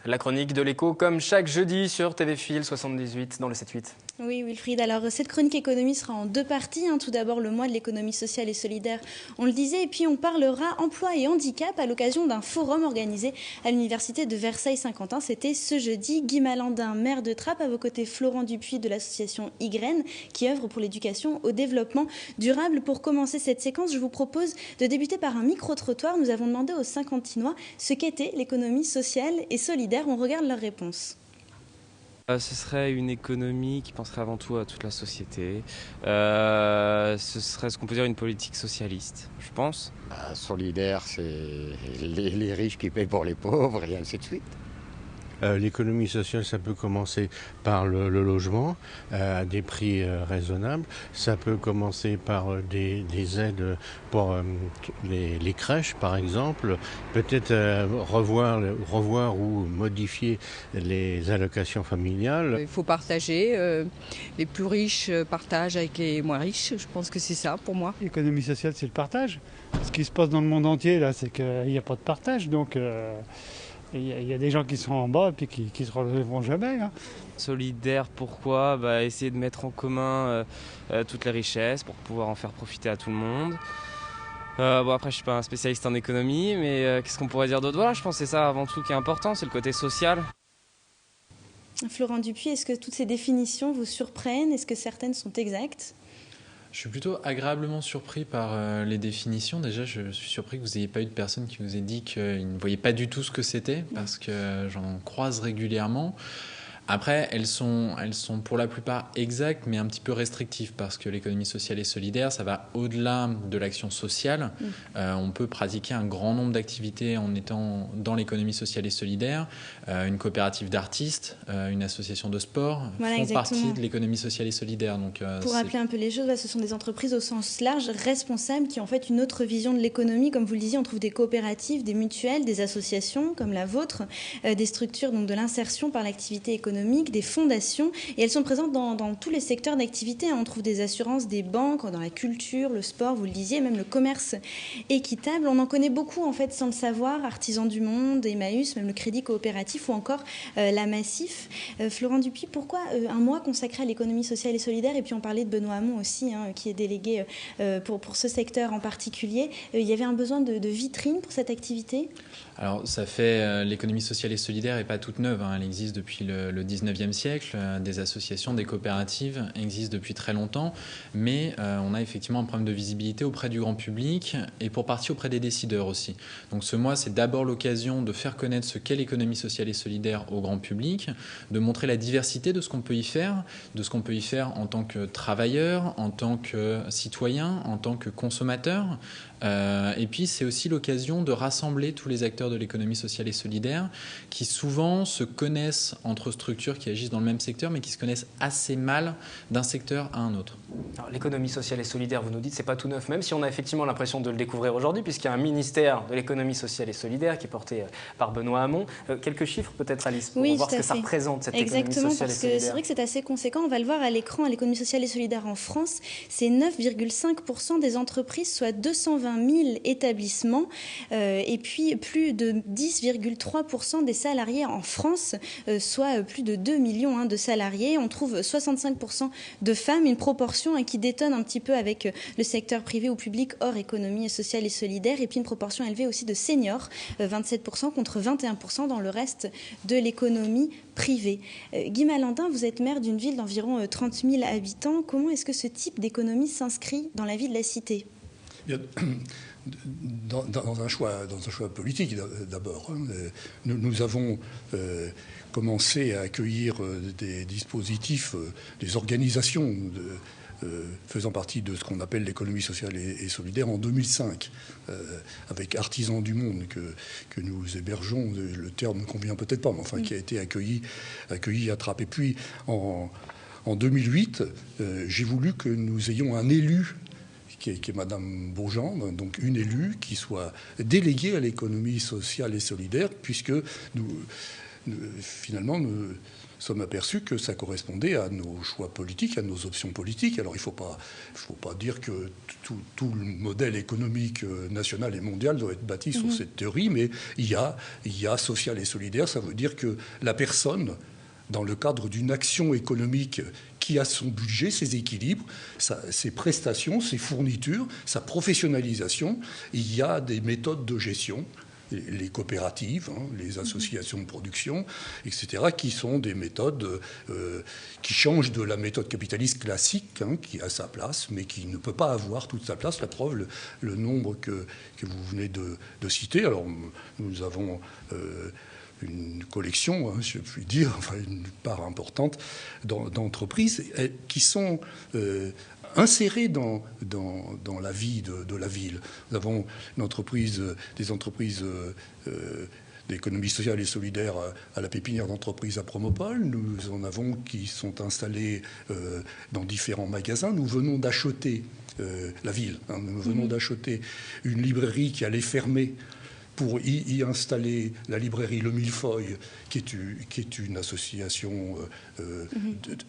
La chronique de l'écho, comme chaque jeudi sur TV Fil 78 dans le 7-8. Oui, Wilfried. Alors, cette chronique économie sera en deux parties. Tout d'abord, le mois de l'économie sociale et solidaire, on le disait. Et puis, on parlera emploi et handicap à l'occasion d'un forum organisé à l'université de Versailles-Saint-Quentin. C'était ce jeudi. Guy Malandin, maire de Trappes, à vos côtés, Florent Dupuis de l'association YGREN, qui œuvre pour l'éducation au développement durable. Pour commencer cette séquence, je vous propose de débuter par un micro-trottoir. Nous avons demandé aux Saint-Quentinois ce qu'était l'économie sociale et solidaire. On regarde leurs réponses. Ce serait une économie qui penserait avant tout à toute la société. Ce serait ce qu'on peut dire une politique socialiste, je pense. Solidaire, c'est les riches qui payent pour les pauvres et ainsi de suite. L'économie sociale, ça peut commencer par le logement à des prix raisonnables. Ça peut commencer par des aides pour les crèches, par exemple. Peut-être revoir ou modifier les allocations familiales. Il faut partager. Les plus riches partagent avec les moins riches. Je pense que c'est ça pour moi. L'économie sociale, c'est le partage. Ce qui se passe dans le monde entier, là, c'est qu'il n'y a pas de partage. Donc, il y a des gens qui sont en bas et puis qui se relèveront jamais. Solidaire, pourquoi ? Essayer de mettre en commun toutes les richesses pour pouvoir en faire profiter à tout le monde. Après, je suis pas un spécialiste en économie, mais qu'est-ce qu'on pourrait dire d'autre ? Voilà, je pense que c'est ça avant tout qui est important, c'est le côté social. Florent Dupuis, est-ce que toutes ces définitions vous surprennent ? Est-ce que certaines sont exactes ? Je suis plutôt agréablement surpris par les définitions. Déjà, je suis surpris que vous n'ayez pas eu de personne qui vous ait dit qu'il ne voyait pas du tout ce que c'était, parce que j'en croise régulièrement. Après, elles sont pour la plupart exactes, mais un petit peu restrictives, parce que l'économie sociale et solidaire, ça va au-delà de l'action sociale. On peut pratiquer un grand nombre d'activités en étant dans l'économie sociale et solidaire. Une coopérative d'artistes, une association de sport font partie de l'économie sociale et solidaire. Donc, pour rappeler un peu les choses, ce sont des entreprises au sens large, responsables, qui ont en fait une autre vision de l'économie. Comme vous le disiez, on trouve des coopératives, des mutuelles, des associations comme la vôtre, des structures donc, de l'insertion par l'activité économique, des fondations, et elles sont présentes dans tous les secteurs d'activité. On trouve des assurances, des banques, dans la culture, le sport, vous le disiez, même le commerce équitable. On en connaît beaucoup en fait sans le savoir, Artisans du Monde, Emmaüs, même le Crédit Coopératif ou encore la Massif. Florent Dupuis, pourquoi un mois consacré à l'économie sociale et solidaire ? Et puis on parlait de Benoît Hamon aussi, qui est délégué pour ce secteur en particulier. Il y avait un besoin de vitrine pour cette activité ? Alors, ça fait l'économie sociale et solidaire n'est pas toute neuve. Elle existe depuis le 19e siècle. Des associations, des coopératives existent depuis très longtemps. Mais on a effectivement un problème de visibilité auprès du grand public et pour partie auprès des décideurs aussi. Donc ce mois, c'est d'abord l'occasion de faire connaître ce qu'est l'économie sociale et solidaire au grand public, de montrer la diversité de ce qu'on peut y faire, en tant que travailleur, en tant que citoyen, en tant que consommateur. Et puis c'est aussi l'occasion de rassembler tous les acteurs de l'économie sociale et solidaire qui souvent se connaissent entre structures qui agissent dans le même secteur mais qui se connaissent assez mal d'un secteur à un autre. L'économie sociale et solidaire, vous nous dites, c'est pas tout neuf, même si on a effectivement l'impression de le découvrir aujourd'hui, puisqu'il y a un ministère de l'économie sociale et solidaire qui est porté par Benoît Hamon. Quelques chiffres peut-être, Alice, pour voir ce que ça représente, cette économie sociale et solidaire. Exactement, parce que c'est vrai que c'est assez conséquent. On va le voir à l'écran, l'économie sociale et solidaire en France, c'est 9,5% des entreprises, soit 220 000 établissements, et puis plus de 10,3% des salariés en France, soit plus de 2 millions de salariés. On trouve 65% de femmes, une proportion qui détonne un petit peu avec le secteur privé ou public hors économie sociale et solidaire, et puis une proportion élevée aussi de seniors, 27% contre 21% dans le reste de l'économie privée. Guy Malandin, vous êtes maire d'une ville d'environ 30 000 habitants. Comment est-ce que ce type d'économie s'inscrit dans la vie de la cité ? Dans un choix politique d'abord. Nous avons commencé à accueillir des dispositifs, des organisations faisant partie de ce qu'on appelle l'économie sociale et solidaire en 2005, avec Artisans du Monde que nous hébergeons. Le terme ne convient peut-être pas, mais enfin qui a été accueilli à Trappes. Et puis en 2008, j'ai voulu que nous ayons un élu qui est Madame Beaujean, donc une élue qui soit déléguée à l'économie sociale et solidaire, puisque finalement, nous sommes aperçus que ça correspondait à nos choix politiques, à nos options politiques. Alors il ne faut pas dire que tout le modèle économique national et mondial doit être bâti sur cette théorie, mais il y a social et solidaire. Ça veut dire que la personne, dans le cadre d'une action économique qui a son budget, ses équilibres, ses prestations, ses fournitures, sa professionnalisation, il y a des méthodes de gestion, les coopératives, les associations de production, etc., qui sont des méthodes qui changent de la méthode capitaliste classique, qui a sa place, mais qui ne peut pas avoir toute sa place. La preuve, le nombre que vous venez de citer. Alors, nous avons une collection, je puis dire, enfin une part importante d'entreprises qui sont insérées dans la vie de la ville. Nous avons des entreprises d'économie sociale et solidaire à la pépinière d'entreprise à Promopole. Nous en avons qui sont installés dans différents magasins. Nous venons d'acheter la ville. Nous venons d'acheter une librairie qui allait fermer pour y installer la librairie Le Millefeuille, qui est une association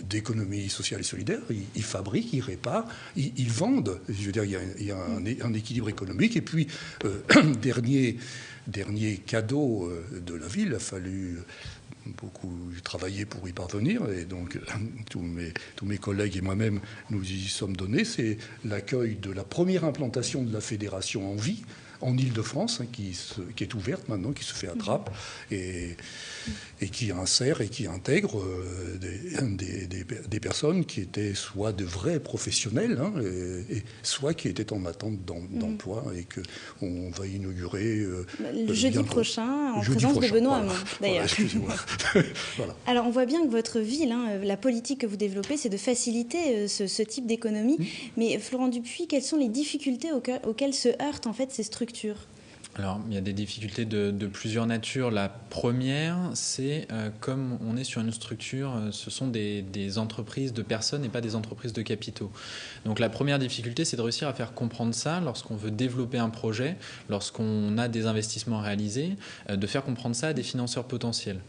d'économie sociale et solidaire. Ils fabriquent, ils réparent, ils vendent. Je veux dire, il y a un équilibre économique. Et puis, dernier cadeau de la ville, il a fallu beaucoup travailler pour y parvenir, et donc tous mes collègues et moi-même nous y sommes donnés. C'est l'accueil de la première implantation de la fédération en vie en Île-de-France, qui est ouverte maintenant, qui se fait à Trappes, et qui insère et qui intègre des personnes qui étaient soit de vrais professionnels, et soit qui étaient en attente d'emploi, et qu'on va inaugurer le jeudi prochain, en présence de Benoît Hamon, d'ailleurs. Excusez-moi. Voilà. Alors, on voit bien que votre ville, la politique que vous développez, c'est de faciliter ce type d'économie. Mais Florent Dupuis, quelles sont les difficultés auxquelles se heurtent en fait ces structures ? Alors, il y a des difficultés de plusieurs natures. La première, c'est comme on est sur une structure, ce sont des entreprises de personnes et pas des entreprises de capitaux. Donc la première difficulté, c'est de réussir à faire comprendre ça lorsqu'on veut développer un projet, lorsqu'on a des investissements réalisés, de faire comprendre ça à des financeurs potentiels.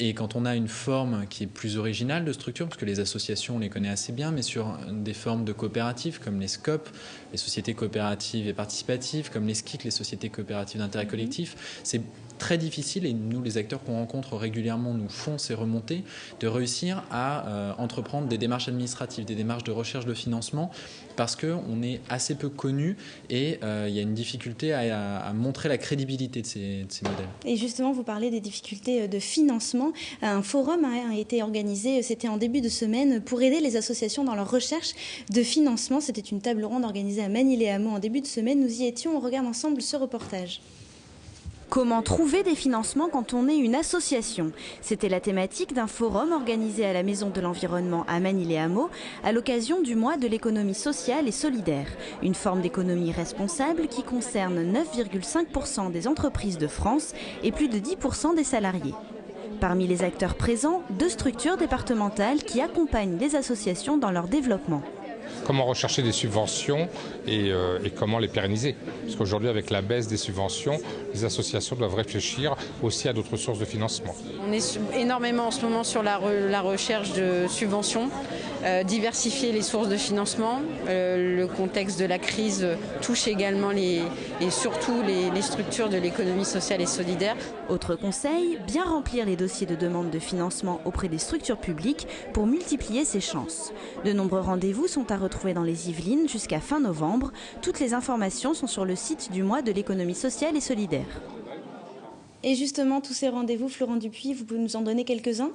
Et quand on a une forme qui est plus originale de structure, parce que les associations, on les connaît assez bien, mais sur des formes de coopératives comme les SCOP, les sociétés coopératives et participatives, comme les SCIC, les sociétés coopératives d'intérêt collectif, c'est très difficile, et nous, les acteurs qu'on rencontre régulièrement, nous font ces remontées, de réussir à entreprendre des démarches administratives, des démarches de recherche de financement, parce qu'on est assez peu connu, et il y a une difficulté à montrer la crédibilité de ces modèles. Et justement, vous parlez des difficultés de financement. Un forum a été organisé, c'était en début de semaine, pour aider les associations dans leur recherche de financement. C'était une table ronde organisée à Manille-les-Hameaux en début de semaine. Nous y étions, on regarde ensemble ce reportage. Comment trouver des financements quand on est une association ? C'était la thématique d'un forum organisé à la Maison de l'Environnement à Manille-les-Hameaux à l'occasion du mois de l'économie sociale et solidaire, une forme d'économie responsable qui concerne 9,5% des entreprises de France et plus de 10% des salariés. Parmi les acteurs présents, 2 structures départementales qui accompagnent les associations dans leur développement. Comment rechercher des subventions et comment les pérenniser. Parce qu'aujourd'hui, avec la baisse des subventions, les associations doivent réfléchir aussi à d'autres sources de financement. On est énormément en ce moment sur la recherche de subventions, diversifier les sources de financement. Le contexte de la crise touche également et surtout les structures de l'économie sociale et solidaire. Autre conseil, bien remplir les dossiers de demande de financement auprès des structures publiques pour multiplier ses chances. De nombreux rendez-vous sont à retrouver dans les Yvelines jusqu'à fin novembre. Toutes les informations sont sur le site du mois de l'économie sociale et solidaire. Et justement, tous ces rendez-vous, Florent Dupuis, vous pouvez nous en donner quelques-uns ?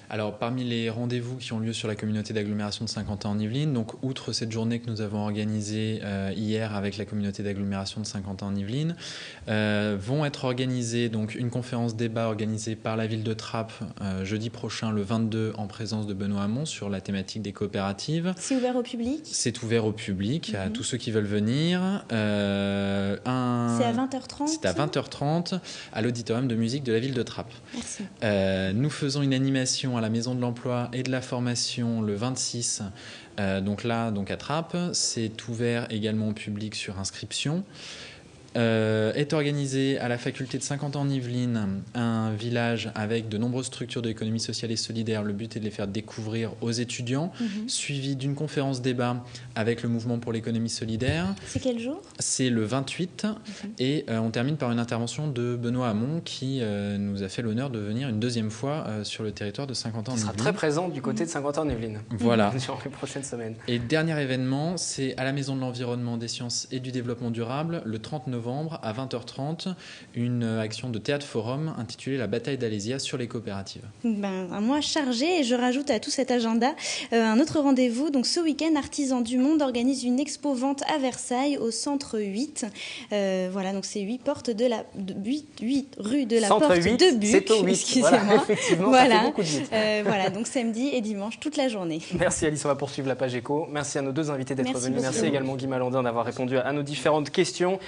Alors, parmi les rendez-vous qui ont lieu sur la communauté d'agglomération de Saint-Quentin en Yvelines, donc outre cette journée que nous avons organisée hier avec la communauté d'agglomération de Saint-Quentin en Yvelines, vont être organisées donc une conférence débat organisée par la ville de Trappes jeudi prochain, le 22, en présence de Benoît Hamon sur la thématique des coopératives. C'est ouvert au public ? C'est ouvert au public, à tous ceux qui veulent venir. C'est à 20h30 ? C'est à 20h30 à l'auditorium de musique de la ville de Trappes. Merci. Nous faisons une animation à la Maison de l'Emploi et de la Formation le 26, donc à Trappes. C'est ouvert également au public sur inscription. est organisé à la faculté de Saint-Quentin-en-Yvelines, un village avec de nombreuses structures de l'économie sociale et solidaire. Le but est de les faire découvrir aux étudiants, suivi d'une conférence débat avec le mouvement pour l'économie solidaire. C'est quel jour? C'est le 28 et on termine par une intervention de Benoît Hamon qui nous a fait l'honneur de venir une deuxième fois sur le territoire de Saint-Quentin-en-Yvelines. Il sera très présent du côté de Saint-Quentin-en-Yvelines. Voilà. Sur les prochaines semaines. Et dernier événement, c'est à la Maison de l'Environnement, des Sciences et du Développement durable, le 30 novembre à 20h30, une action de théâtre-forum intitulée La bataille d'Alésia sur les coopératives. Un mois chargé, et je rajoute à tout cet agenda un autre rendez-vous. Donc ce week-end, Artisans du Monde organise une expo-vente à Versailles au centre 8. Voilà, donc c'est 8 rue de la centre Porte 8, de Buc. C'est au 8. Excusez-moi. Voilà, effectivement, ça fait beaucoup de 8. Voilà, donc samedi et dimanche, toute la journée. Merci Alice, on va poursuivre la page éco. Merci à nos deux invités d'être venus. Beaucoup. Merci également Guy Malandin d'avoir répondu à nos différentes questions.